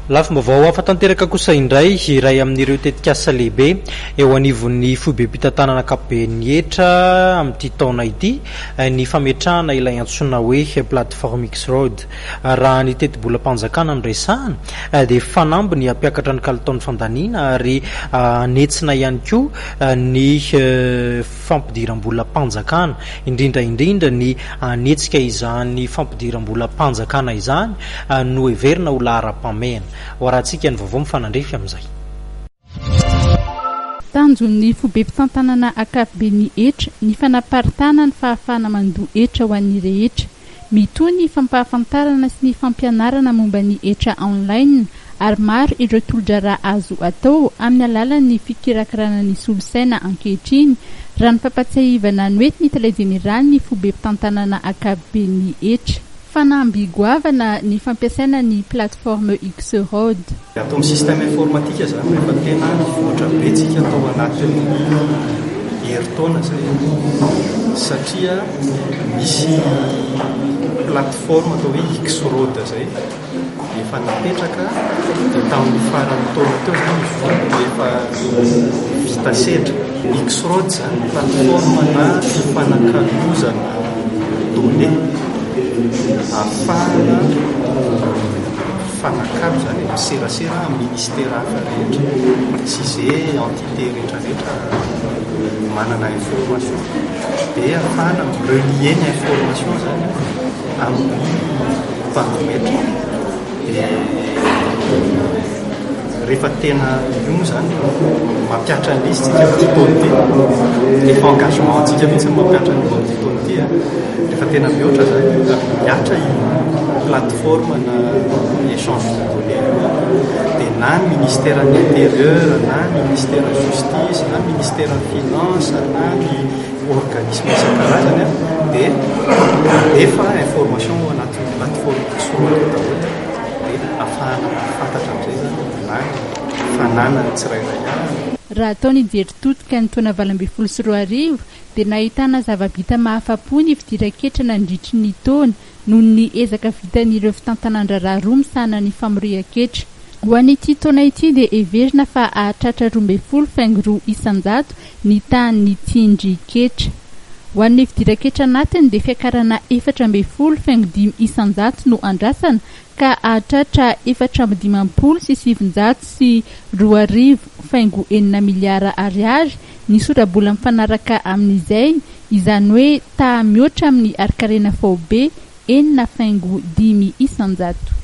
Lafim-baovao afatanteraka kosa indray iray amin'ireo tetikasa lehibe eo anivonn'y foibem-pitantanana ankapoben'ny hetra amin'ity taona ity ny fametrahana ilay antsoina hoe plateforme XROAD. Raha ny teti-bolam-panjakana no resahina dia fanamby ny hampiakatra ny kalitaon'ny fandaniana ary hanetsika ihany koa ny fampidiram-bolam-panjakana indrindra ny hanetsika izany fampidiram-bolam-panjakana izany no heverina ho lahara-pamehana. Hoaratsika ny vaovao mifanandrefy amin'izay. Tanjon'ny foibem-pitantanana ankapoben'ny hetra ny fanaparitana ny fahafahana mandoa hetra ho an'ny rehetra. Mitoy ny fampahafantarana sy ny fampianarana momba ny hetra online ary maro ireo tolo-drara azo atao amin'ny alalan'ny fikirakarana ny solosaina ankehitriny raha ny fampatsiahivana ny oety ny tele-jeneraly ny foibem-pitantanana ankapoben'ny hetra. Fanamby goavana ny fampiasaina ny plateforme XROAD. Atao amin'ny système informatique zany rehefa tena voatra betsika atao anatin'ny herintaona zay satria misy plateforme atao hoe XROAD zay efa napetraka dia tamin'ny farany taona teo zany efa vita setra. XROAD zany plateforme na fanakalozana données afahana fanakalo zany miserasera ministera hafa rehetra sy izay entité rehetrarehetra manana information dia afahana relier ny information zany amin'ny fametrahana. Rehefa tena io zany mampiatra ny isitsika fotoana efa engagement antsika mihitsy mampiatra ny fotoana rehefa tena mihoatra zany miatra i plateforme na échange de données dia na ministère de l'intérieur na ministère de justice na ministère de finance na ny organisme isan-karazany dia efa information anatin'ny plateforme XROAD daholo dia afahana fantatra amin'izay zany na fananana tsirairay avy. Raha ataony ijery totika ny taona 2024 dia nahitana zava-bita mahafapo ny fidiran-ketra nandritry ny taona noho ny ezaka vitan'ireo fitantanan-draharaha roa misahana ny famorian-ketra. Ho an'ity taona ity dia heverina fa ahatratra 12 isan-jato ny tahan'ny tindry-ketra. Ho an'ny fidiran-ketra anatiny dia fiakarana 14 isan-jato no andrasana ka ahatratra 450 sy 700 sy 2.9 miliara ariary ny sora-bola mifanaraka amin'izay izany hoe taha mihoatra amin'ny arikarena faobe 4.5 isan-jato.